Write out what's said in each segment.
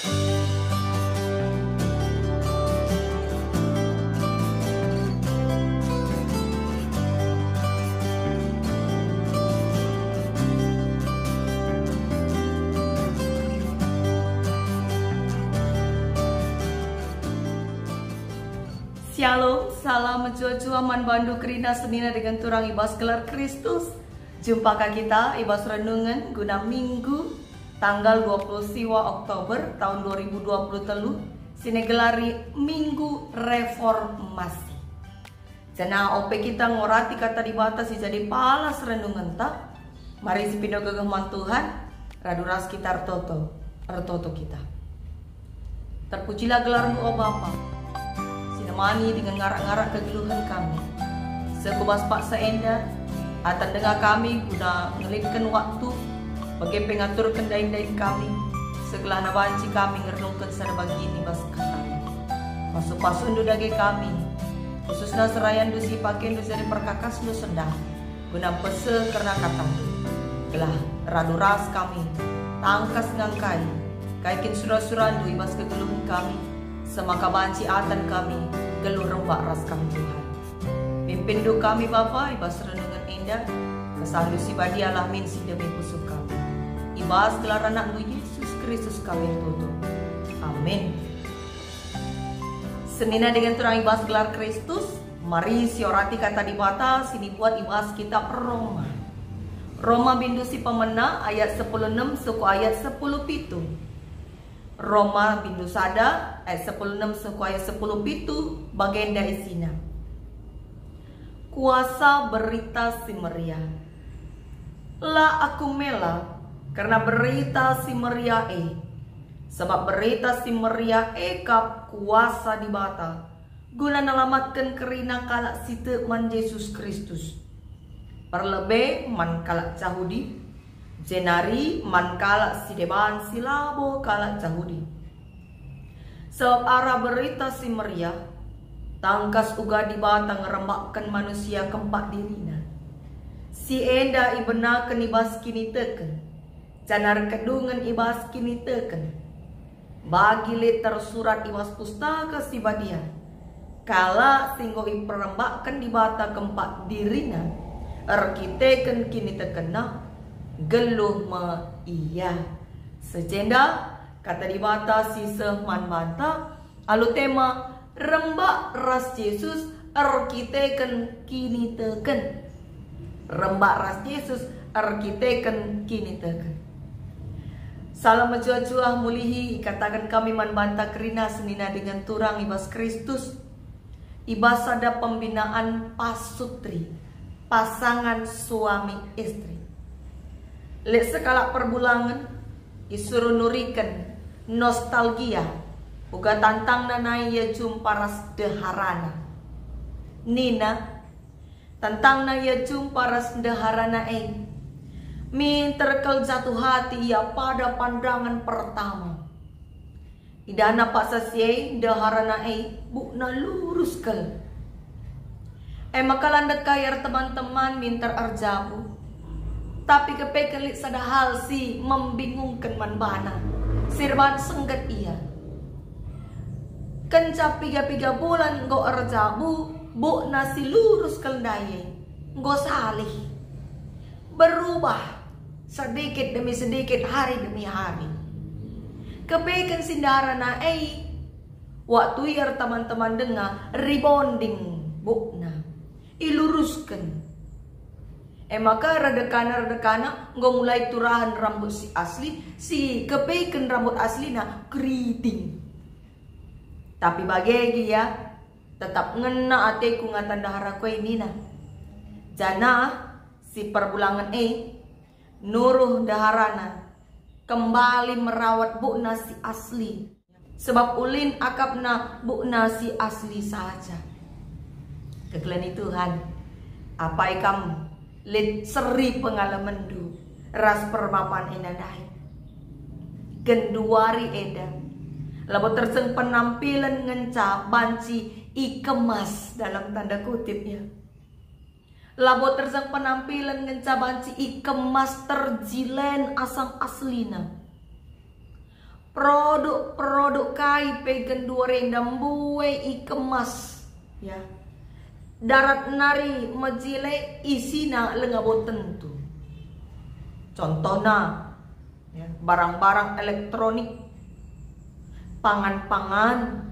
Shalom, salam menjua-jua man bandu kerina senina dengan turang ibas gelar Kristus. Jumpa kita ibas renungan guna minggu tanggal 20 Oktober tahun 2023 sini gelari Minggu Reformasi. Jana ope kita ngorati kata dibatas jadi palas renungan tak. Mari sipindo gegeman Tuhan raduras kita ertoto kita. Terpujilah gelarmu oh Bapa. Sinemani dengan ngarak-ngarak kegeluhan kami. Sekubas pak seenda atan dengar kami guna ngelitkan waktu bagi pengatur kendain-dain kami. Segelah nabanci kami ngerenungkan sada bagini bas kami. Masuk-pasuk ndu dage kami. Khususnya serayan dusi pakai ndu dari perkakas ndu sedang. Guna pese karena kata gelah radu ras kami. Tangkas ngangkai. Kaikin surah-surah ndu ibas kegeluhan kami. Semaka banci atan kami gelur rembak ras kami Tuhan. Pimpin do kami Bapa ibas renungan indah kesaldu si badialah min si demi pusuh kami. Ibas gelar anak Yesus Kristus kami tutup. Amin. Senina dengan terang ibas gelar Kristus, mari siorati kata dibata sini buat ibas kita Roma. Roma bindu si pemena ayat 16 suku ayat 10 pitu. Roma bindu sada ayat 16 suku ayat 10 pitu bagenda isina. Kuasa berita si Maria. La aku mela karena berita si Maria sebab berita si Maria kap kuasa di bata guna nalamatkan kerina kalak site man Yesus Kristus. Perlebe man kalak Yahudi jenari man kalak si deban silabo kalak Yahudi. Sebab arah berita si Maria tangkas uga di bata ngerembakkan manusia keempat dirina. Si enda ibenakan ibas kini teken janar kedungan ibas kini teken bagi letter surat ibas pustaka si badia kala singgo iperembakkan di bata keempat dirina erkiteken kini tekena geluh ma iya sejenda kata di bata si sehman banta alu tema rembak ras Yesus erkiteken kini teken rembak ras Yesus erkiteken kini teken. Salam menjua-jua mulihi katakan kami man banta kerina senina dengan turang ibas Kristus ibas ada pembinaan pasutri pasangan suami istri. Lek sekala perbulangan disuruh nurikan nostalgia uga tantang nanai ya jumpa ras deharana. Nina tantang na ya jumpa ras deharana min terkel jatuh hati ia pada pandangan pertama. Idana pak sasye deharana bukna lurus kel. Makalan dekayar teman-teman minter arjabu. Tapi kepekelit sada hal si membingungkan manbana. Sirban senggat ia. Kenca piga-piga bulan go arjabu, bu nasi lurus keldaye. Go salih. Berubah sedikit demi sedikit hari demi hari. Kepekan sindara na waktu ir teman-teman dengar rebonding bukna. Iluruskan. Maka redekana nggak mulai turahan rambut si asli, si kepeken rambut asli na keriting. Tapi bagi ya tetap ngena ateku ngatan dahara ko ini na. Jana si perbulangan nuruh daharana kembali merawat bukna si asli. Sebab ulin akapna bukna si asli saja. Kekelani Tuhan, apa ikam let seri pengalaman du ras perbapan enadai genduari eda labo terseng penampilan ngenca banci ikemas dalam tanda kutipnya labo terseng penampilan ngenca banci ikemas terjilen asang aslina produk-produk kai pegen duarenda mbue ikemas ya. Darat nari majile isina lengabo tentu. Contohnya ya, barang-barang elektronik, pangan-pangan,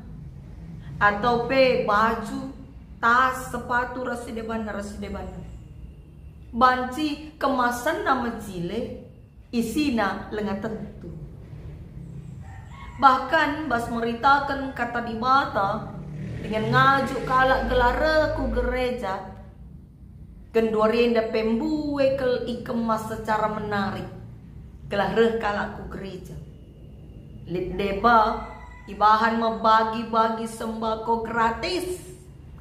atau baju, tas, sepatu rasideban. Banci kemasan nama jile isina lenga tentu. Bahkan bas meritakan kata di mata dengan ngaju kalak gelara ku gereja genduarienda pembue kel ikemas secara menarik gelara kalak ku gereja lid deba ibahan membagi-bagi sembako gratis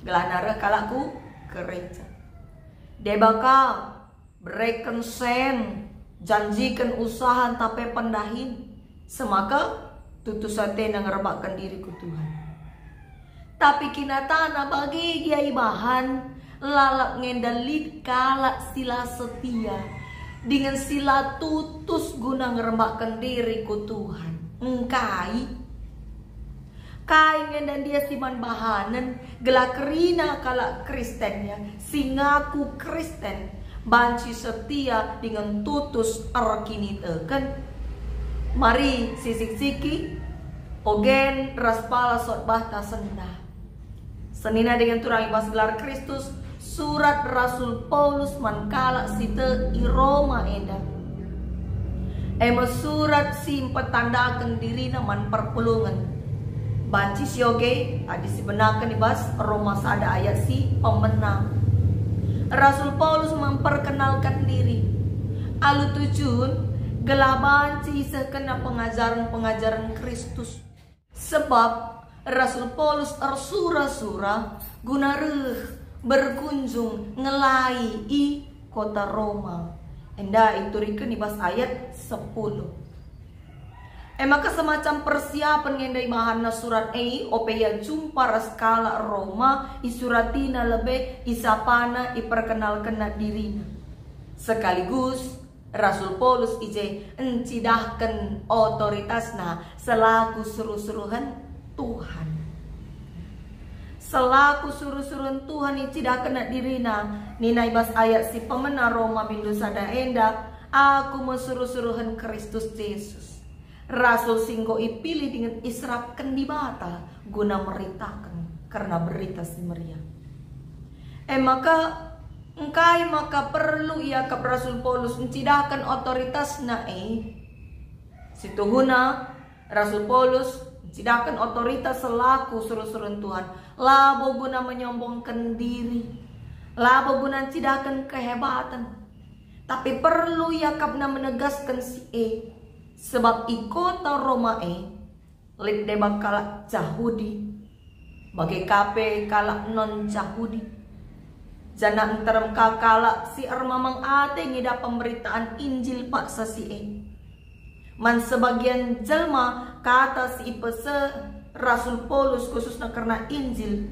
gelara kalak ku gereja deba ka bereken sen janjikan usaha tapi pendahin semaka tutusate nang ngerebakkan diriku Tuhan. Tapi kinatana bagi giai bahan lalak ngendalit kalak sila setia dengan sila tutus guna ngerebakkan diriku Tuhan. Engkai ngendan dia siman bahanan gelakerina kalak Kristennya singaku Kristen banci setia dengan tutus arkini teken. Mari sisik-siki ogen raspala sot bahta senda. Senina dengan turang ibas gelar Kristus surat Rasul Paulus mankala site i Roma enda. Ema surat simpat tandakan dirina man perpulungan. Banci sioge adi sibenakan ibas Roma sada ayat si pemenang. Rasul Paulus memperkenalkan diri. Alu tujun gelaban cisah kena pengajaran Kristus. Sebab Rasul Paulus ersura-sura guna berkunjung ngelai i kota Roma. Enda itu riken ibas ayat 10. Maka semacam persiapan ngendai bahana surat opea jumpa raskala Roma isuratina lebe isapana iperkenalkan dirina. Sekaligus Rasul Paulus ije encidahkan otoritasna selaku suruh-suruhan Tuhan. Selaku suruh-suruhan Tuhan icidahkan dirina nina ibas ayat si pemena Roma bindu sada enda aku mesuruh-suruhan Kristus Yesus. Rasul singgo ipilih dengan israpkan di mata guna meritakan karena berita si meriah. Maka perlu ia ke Rasul Paulus mencidahkan otoritas situhuna Rasul Paulus mencidahkan otoritas selaku suruh-suruhan Tuhan. Labo guna menyombongkan diri, labo guna mencidahkan kehebatan. Tapi perlu ia kapna menegaskan si sebab ikota Roma lid deba kalak Yahudi bagai kape kalak non Yahudi jana enterem kalak si ermamang ate ngida pemberitaan Injil pak sasi man sebagian jelma kata si ipese Rasul Paulus khususnya karena Injil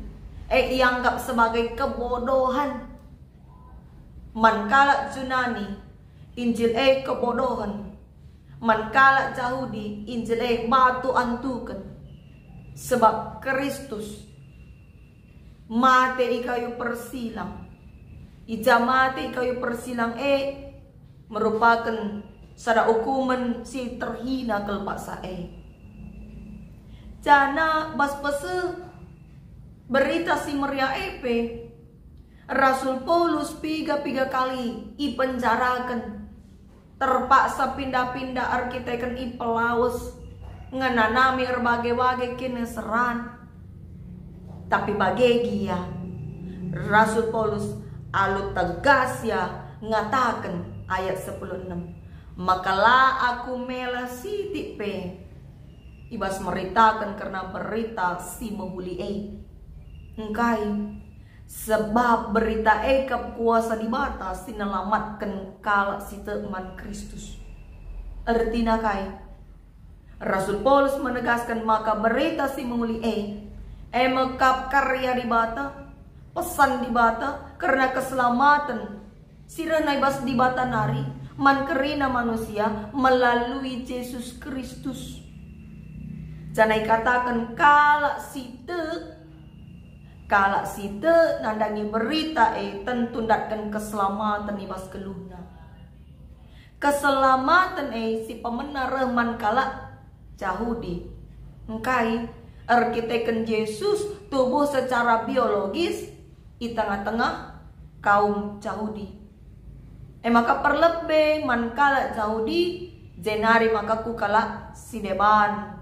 ianggap sebagai kebodohan man kalak Yunani Injil kebodohan man kalak Yahudi Injil batu antukan sebab Kristus mate ikayu persilang ija mate ikayu persilang merupakan sada hukuman si terhina kelpaksa jana bas pese berita si meriah Rasul Paulus piga kali ipenjarakan terpaksa pindah-pindah arkiteken ipelaus ngenanami berbagai-bagai kineseran. Tapi bagi dia Rasul Paulus alu tegas ya ngatakan ayat 10:6 makalah aku mela sitik ibas meritakan karena berita si membuli engkai sebab berita kap kuasa di bata sinalamatkan kalak si teman Kristus. Artinya kai Rasul Paulus menegaskan maka berita si menguli mekap karya di bata pesan di bata karena keselamatan sirena ibas di bata nari man kerina manusia melalui Yesus Kristus. Janai katakan kalak site nandangi berita tentu datkan keselamatan ibas keluhna. Keselamatan si pemenang reman kalak Yahudi. Engkai arkiteken Yesus tubuh secara biologis di tengah-tengah kaum Yahudi. Maka perlebe man kalak Yahudi jenari maka ku kalak sideban.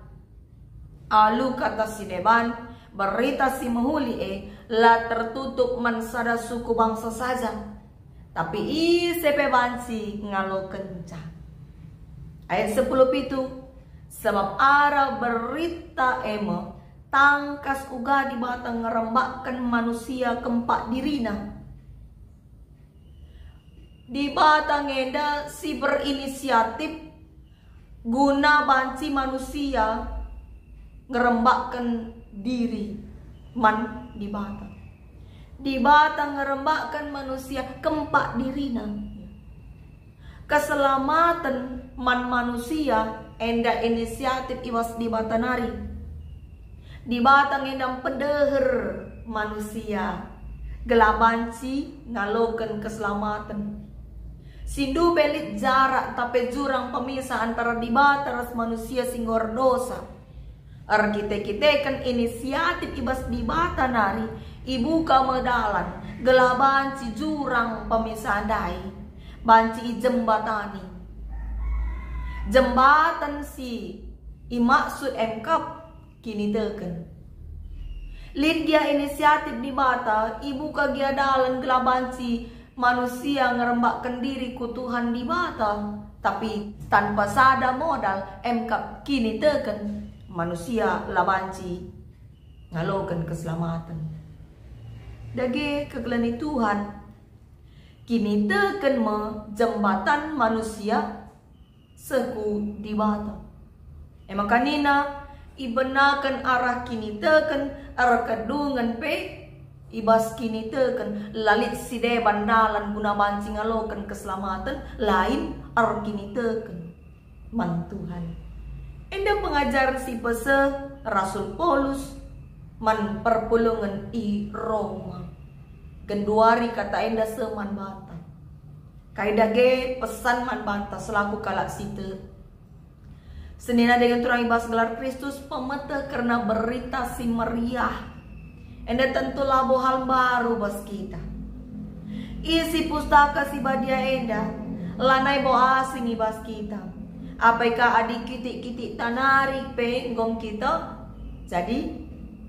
Alu kata sideban berita si mahuli la tertutup man sada suku bangsa saja. Tapi sepe bansi ngalo kenca. Ayat 10 itu. Sebab ara berita tangkas uga di batang ngerembakkan manusia keempat dirina. Di batang enda si berinisiatif guna banci manusia ngerembakkan diri man di batang. Di batang ngerembakkan manusia keempat dirina. Keselamatan man manusia enda inisiatif iwas di batanari. Di batang endam pendeher manusia gelabanci ngalokan keselamatan. Sindu belit jarak tapi jurang pemisah antara di bataras manusia singgor dosa. Arkite-kite kan inisiatif ibas di batanari ibu kamedalan gelabanci jurang pemisah dai banci jembatani. Jembatan si imaksud engkap kini teken. Lid dia inisiatif di bata, ibu kagia dalan gelabanci manusia ngerembakkan diri ku Tuhan di bata. Tapi tanpa sada modal engkap kini teken manusia labanci ngalokan keselamatan. Dage kegelani Tuhan kini teken jembatan manusia seku di bata. Emang kanina ibenakan arah kini teken arah kedungan ibas kini teken lalit side bandalan guna banci ngalokan keselamatan lain arah kini teken man Tuhan. Enda pengajaran si pese Rasul Paulus man perpulungan i Roma. Genduari kata enda seman bata. Kaidage pesan man banta selaku kalak site. Senina dengan turang ibas gelar Kristus pemete karena berita si meriah. Enda tentulah hal baru bas kita. Isi pustaka si badia enda lanai bo asing ibas kita. Apakah adik kitik-kitik tanarik penggom kita jadi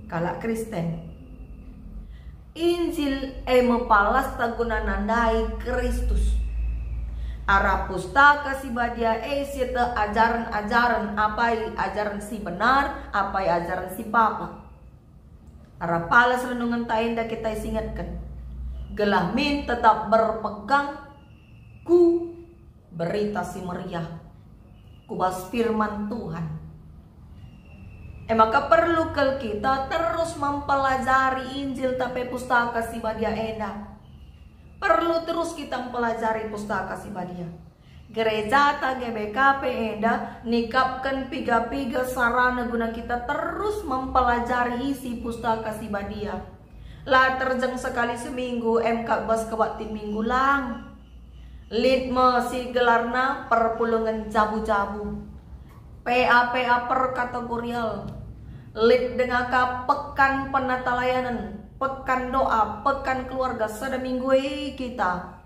kalak Kristen. Injil mepalas taguna nandai Kristus. Arah pustaka si badia siete ajaran-ajaran apa ajaran si benar, apa ajaran si papa. Arah palas renungan tainda kita ingatkan. Gelamin tetap berpegang ku berita si meriah. Kubas firman Tuhan. Maka perlu kita terus mempelajari Injil tapi pustaka si badia enda. Perlu terus kita mempelajari pustaka si badia. Gereja ta GBKP enda nikapkan piga-piga sarana guna kita terus mempelajari isi pustaka si badia. Lah terjeng sekali seminggu MK bas kebatin minggu lang. Litme si gelarna perpulungan jabu-jabu. PA per kategorial. Lid dengan pekan penata layanan. Pekan doa, pekan keluarga sada minggu kita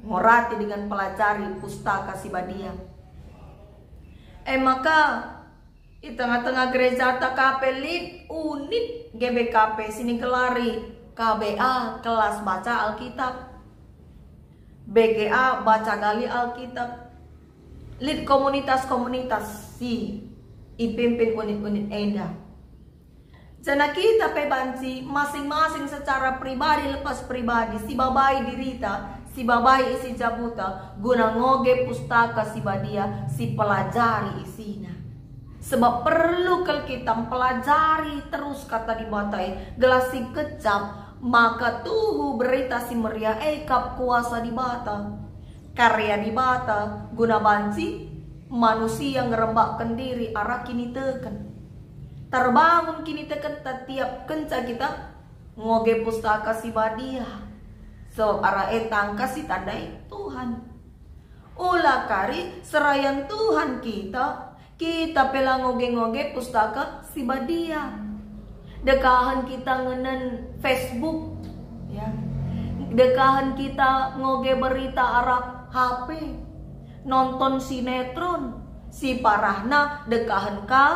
morati dengan pelajari pustaka si badia. Maka di tengah-tengah gereja TKP lid unit GBKP sini kelari KBA kelas baca Alkitab, BGA baca gali Alkitab, lid komunitas-komunitas si ipimpin unit-unit enda. Jana kita pebanci masing-masing secara pribadi lepas pribadi si babai dirita, si babai isi jabuta guna ngoge pustaka si badia si pelajari isina. Sebab perlu kalau kita pelajari terus kata di batai gelasi kecap maka tuhu berita si meriah kap kuasa di bata karya di bata guna banci manusia ngerembakkan diri arah kini teken. terbangun kini teken tiap kenca kita ngoge pustaka si badia. Sebab arah etang kasih tandai Tuhan. Ulah kari serayan Tuhan kita pela ngoge-ngoge pustaka si badia. Dekahan kita ngenen Facebook, ya. Dekahan kita ngoge berita arah HP, nonton sinetron, si parahna dekahan ka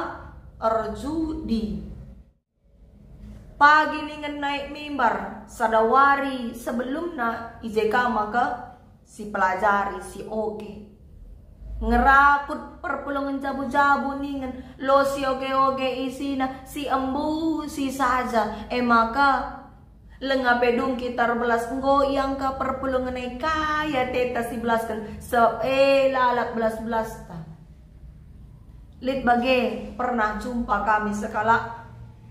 erjudi. Pagi ningen naik mimbar sadawari sebelumna ijeka maka si pelajari si oge ngerakut perpulungan jabu-jabu ningen lo si oge-oge isina si embu si saja maka lenga pedung kita belas ngoyang ka perpulungan kaya teta si belas kan lalak belas ta. Lit bage pernah jumpa kami sekala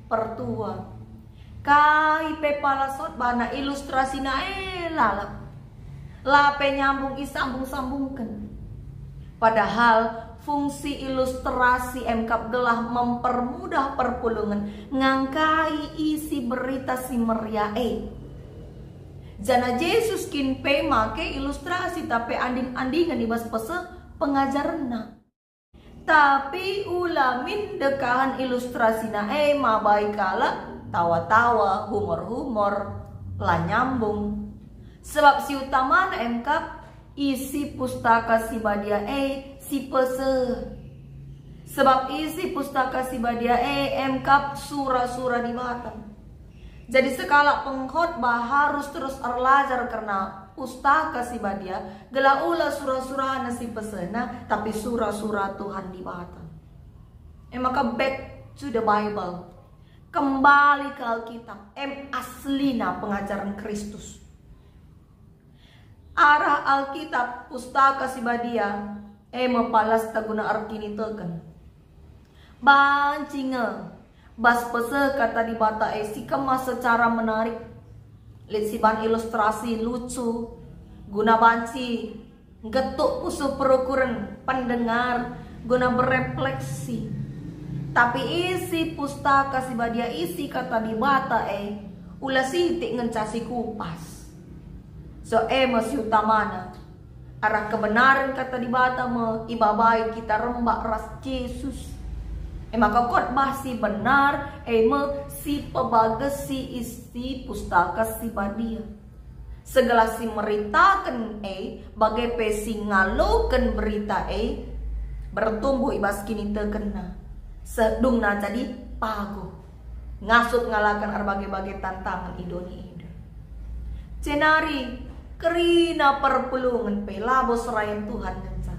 pertua kai pe palasot bana ilustrasi na lalak lape nyambung isambung-sambungkan. Padahal fungsi ilustrasi MKAP gelah mempermudah perpulungan ngangkai isi berita si meriah jana Yesus kin pe make ilustrasi tapi anding-andingan di bas pese pengajaranna. Tapi ulamin dekahan ilustrasi na mabai kala tawa-tawa humor-humor lah nyambung. Sebab si utama na MKAP isi pustaka si badia si pese. Sebab isi pustaka si badia MKAP surah-surah di Batam. Jadi sekala pengkhotbah harus terus erlajar karena pustaka si badia gela ula surah-surah na si pesena tapi surah-surah Tuhan di Batam. Maka back to the Bible. Kembali ke Alkitab. Aslina pengajaran Kristus. Arah Alkitab pustaka si badia mepalas taguna artini teken bancinga bas pese kata di bata si kemas secara menarik lihat si ban ilustrasi lucu guna banci getuk usuh perukuran pendengar guna berefleksi. Tapi isi pustaka si badia isi kata di bata ulah sitik ngencasi kupas. So masih utamana arah kebenaran kata di bata ibabai kita rembak ras Yesus. Maka khotbah si benar si pebagas si isi pustaka si badia. Segala si meritakan bagai pesi ngalokan berita bertumbuh ibas kini terkena. Sedung na jadi pago. Ngasut ngalakan arbagai-bagai tantangan idoni. Cenari kerina perpulungan pelabo serayan Tuhan kenca.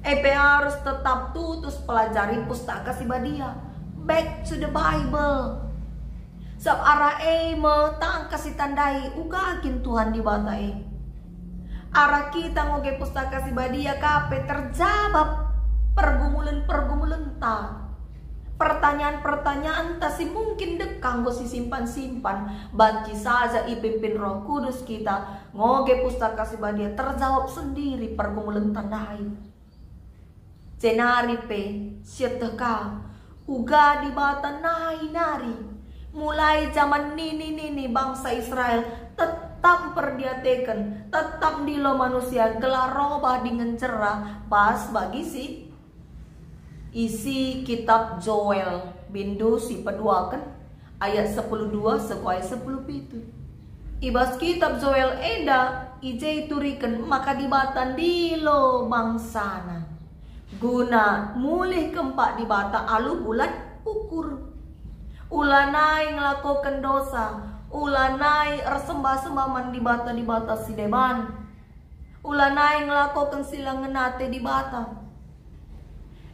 Harus tetap tutus pelajari pustaka si badia. Back to the Bible. Sab arah tang kasih tandai ugakin Tuhan di bata arah kita ngoge pustaka si badia kape terjawab pergumulan ta. Pertanyaan-pertanyaan tak si mungkin dekang go si simpan-simpan banci saja ipimpin Roh Kudus kita ngoge pustaka si badia terjawab sendiri pergumulan tandai. Cenari pe sieteka uga di bata nari mulai zaman nini bangsa Israel tetap perdiatekan tetap di lo manusia gelar robah dengan cerah pas bagi si isi kitab Joel bindu si peduakan ayat 12 sesuai 10 itu. Ibas kitab Joel ije turikan maka dibatan di lo bangsana guna mulih kempak di bata alu bulan ukur ulanai ngelakukan dosa ulanai ersembah-sembah man di bata si deban ulanai ngelakukan silangan nate di bata.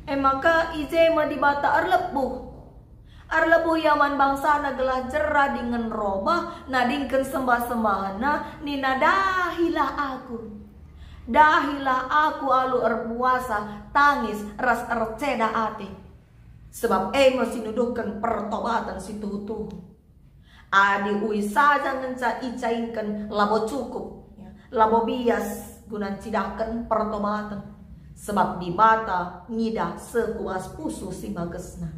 Maka ije ma di bata arlebuh yaman bangsa na gelah jerah dengan robah nadingken sembah-sembahana nina dahilah aku alu erpuasa tangis ras erceda ate sebab masih nuduhkan pertobatan si tuh adi ui saja ngenca icainkan labo cukup labo bias gunan cidakan pertobatan sebab di bata ngidah sekuas pusu si bagesna.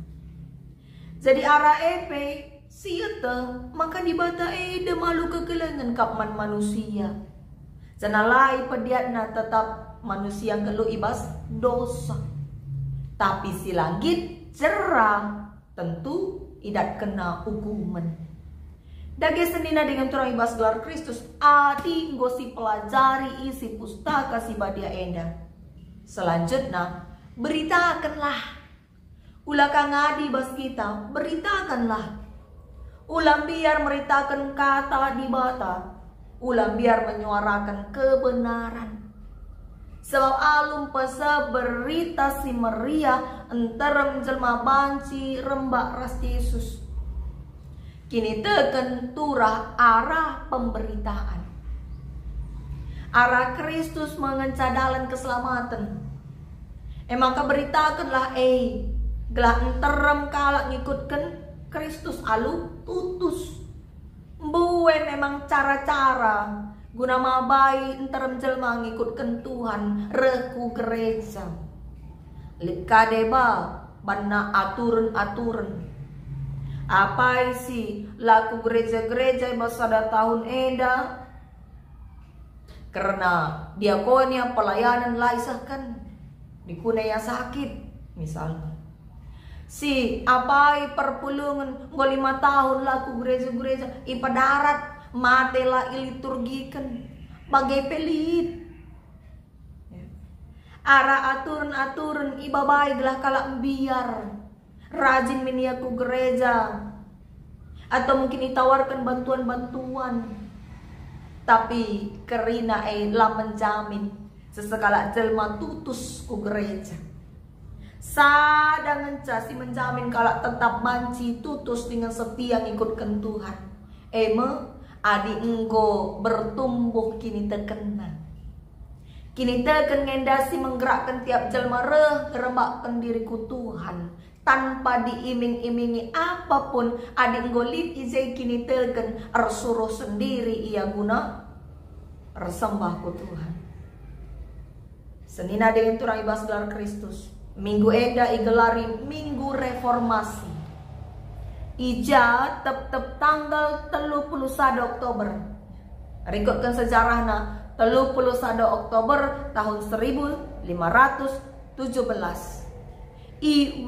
Jadi ara epe siete maka dibata ede malu kegelangan kapman manusia. Senalai pediatna tetap manusia gelu ibas dosa. Tapi si langit cerah tentu tidak kena hukuman. Dage senina dengan turang ibas gelar Kristus adi ngosi pelajari isi pustaka si badia enda. Selanjutnya beritakanlah. Ulah kang adi bas kita beritakanlah. Ulah biar meritakan kata di bata. Ulah biar menyuarakan kebenaran. Sebab alum pesa berita si Maria enterem jelma banci rembak ras Yesus. Kini teken turah arah pemberitaan. Arah Kristus mengencadalan keselamatan. Emang keberitakanlah gelah enterem kalak ngikutkan Kristus alu tutus. Buwe memang cara-cara guna mabai enterem jelma ngikutkan Tuhan reku gereja. Likadeba bana aturan-aturan. Apa isi laku gereja-gereja masada tahun eda? Karena diakonia pelayanan laisahkan dikunaya sakit misalnya. Si apai perpulungan 5 tahun laku gereja-gereja ipadarat matela iliturgikan bagai pelit. Ara aturan-aturan ibabai gelah kalak biar rajin meniaku gereja atau mungkin ditawarkan bantuan-bantuan, tapi kerina lah menjamin sesekala jelma tutus ku gereja. Sadang si menjamin kalau tetap banci tutus dengan setia ngikutkan Tuhan. Adi enggo bertumbuh kini terkena. Kini teken ngendasi menggerakkan tiap jelma ngerembakkan diriku Tuhan tanpa diiming-imingi apapun. Adik ngolit izai kini teken suruh sendiri ia guna resembahku Tuhan. Senina dengan turang ibas gelar Kristus. Minggu eda igelari Minggu Reformasi. Ija tep tanggal 31 Oktober. Rikutkan sejarahna 31 Oktober tahun 1517.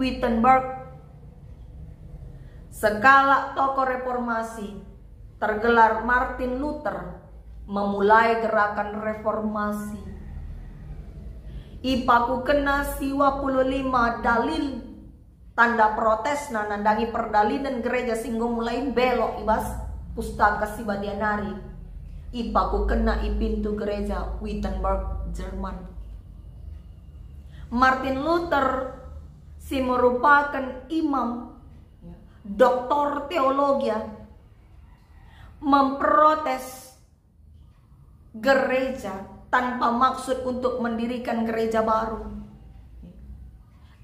Wittenberg sekala tokoh reformasi tergelar Martin Luther memulai gerakan reformasi. Ipaku kena siwa 25 dalil tanda protes nandangi perdalinan gereja singgo mulai belok ibas pustaka si badianari. Ipaku kena pintu gereja Wittenberg, Jerman. Martin Luther si merupakan imam, doktor teologi, memprotes gereja tanpa maksud untuk mendirikan gereja baru,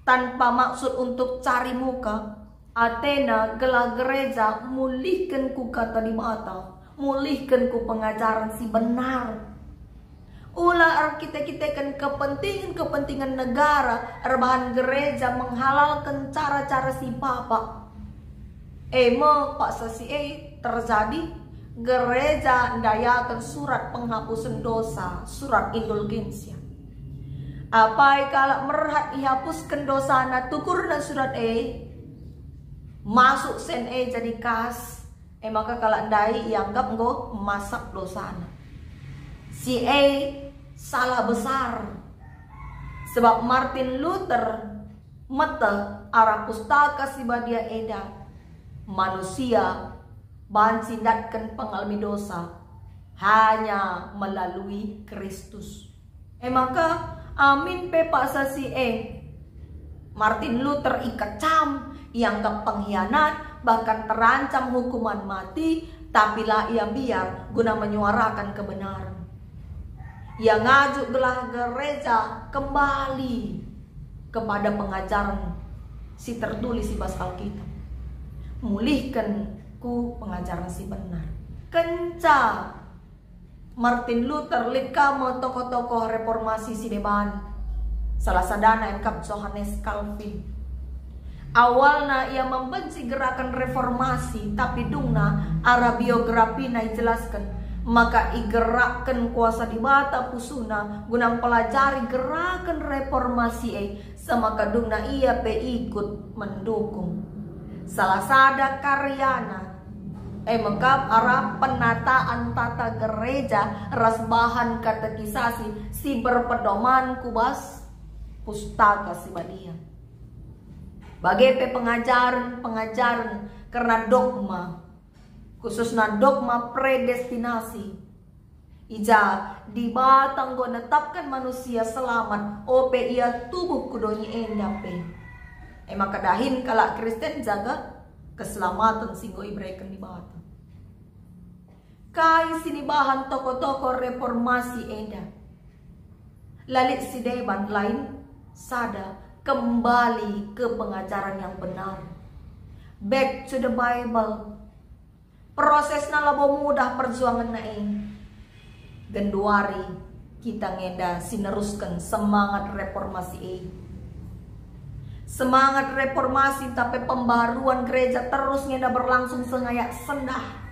tanpa maksud untuk cari muka. Athena gelah gereja mulihkan ku kata di mata, mulihkan ku pengajaran si benar. Ulah arkitek-arkitekkan kepentingan negara, erbahan gereja menghalalkan cara-cara si papa. Pak sasi terjadi gereja ndayakan surat penghapusan dosa, surat indulgensia. Apa kalau merhat dihapuskan dosa na tukur dan surat masuk sen jadi kas. Maka kalau ndai ianggap ngo masak dosana. Si salah besar. Sebab Martin Luther mata arah pustaka si badia eda. Manusia bancindatkan pengalami dosa hanya melalui Kristus. Maka amin pepa sasi Martin Luther ikacam yang ke pengkhianat, bahkan terancam hukuman mati, tapi lah ia biar guna menyuarakan kebenaran. Ia ngaju gelah gereja kembali kepada pengajaran si tertulis di bas Alkitab. Mulihkan ku pengajaran si benar. Kenca Martin Luther likamo tokoh-tokoh reformasi si deban. Salah sadana engkap Johannes Calvin. Awalnya ia membenci gerakan reformasi, tapi dungna arah biografi na jelaskan, maka igerakkan kuasa di bata pusuna guna pelajari gerakan reformasi sama kadungna ia pe ikut mendukung. Salah sada karyana mengkap arah penataan tata gereja ras bahan katekisasi si berpedoman kubas pustaka si badia. Bagai pengajaran karena dogma, khususnya dogma predestinasi. Ija di batang go netapkan manusia selamat, ope ia tubuh kudonya endape. Maka dahin kalak Kristen jaga keselamatan singgo ibreken di batang. Kai sini bahan toko-toko reformasi enda. Lalit si deban lain sada kembali ke pengajaran yang benar. Back to the Bible. Prosesnya labo mudah perjuangan naing. Genduari kita ngeda sineruskan semangat reformasi Semangat reformasi tapi pembaruan gereja terus ngeda berlangsung sengayak sendah.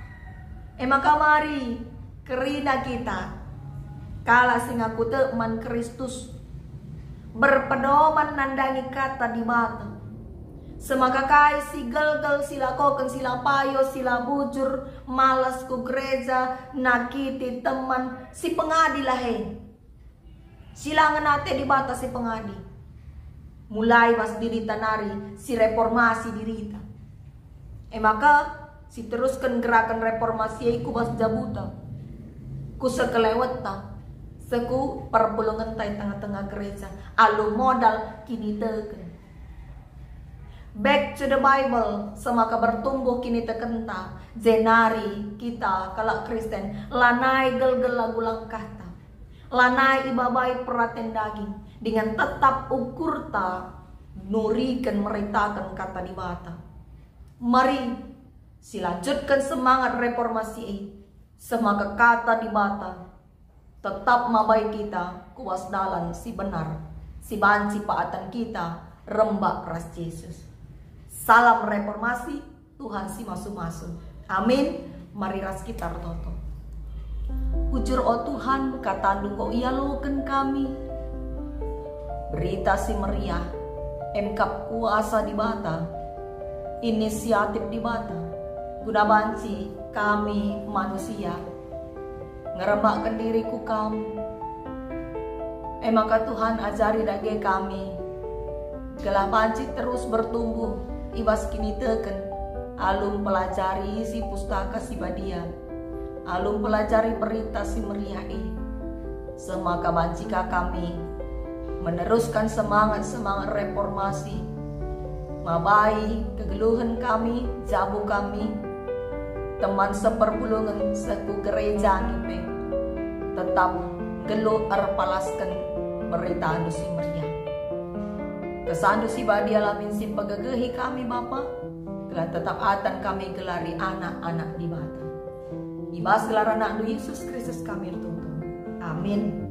Maka mari kerina kita kala singaku teman Kristus berpedoman nandangi kata di bata. Semaka kai si gelgel sila koken sila payo sila bujur malas ku gereja nakiti teman si pengadi lahe. Silangan nate di bata si pengadi. Mulai mas dirita nari si reformasi dirita. Maka si teruskan gerakan reformasi ku bas jabuta. Ku sekeleweta. Seku perpulungan tay tengah-tengah gereja. Alu modal kini teken. Back to the Bible. Semaka bertumbuh kini tekenta. Zenari kita kalak Kristen. Lanai gel-gel lagu langkahta. Lanai ibabai peraten daging. Dengan tetap ukur ta. Nurikan meritakan kata di bata. Mari silanjutkan semangat reformasi semaka kata di bata. Tetap mabai kita kuas dalan si benar, si banci paatan kita rembak ras Yesus. Salam reformasi, Tuhan si masu-masu. Amin. Mari ras kita toto. Ujur o Tuhan katandung ko ialoken kami. Berita si meriah, engkap kuasa di bata, inisiatif di bata. Guna banci kami manusia ngerembakkan diriku kamu. Maka Tuhan ajari dage kami gelah panci terus bertumbuh ibas kini teken alum pelajari si pustaka si badia, alum pelajari berita si meriah semaka bancika kami meneruskan semangat reformasi mabai kegeluhan kami jabu kami teman seperpulungan seku gereja nupe tetap gelu erpalaskan berita si meriah. Kesandu si badia lamin si pegegehi kami Bapa, gelar tetap atan kami gelari anak-anak di bata. Ibas gelar anak Yesus Kristus kami tuntun. Amin.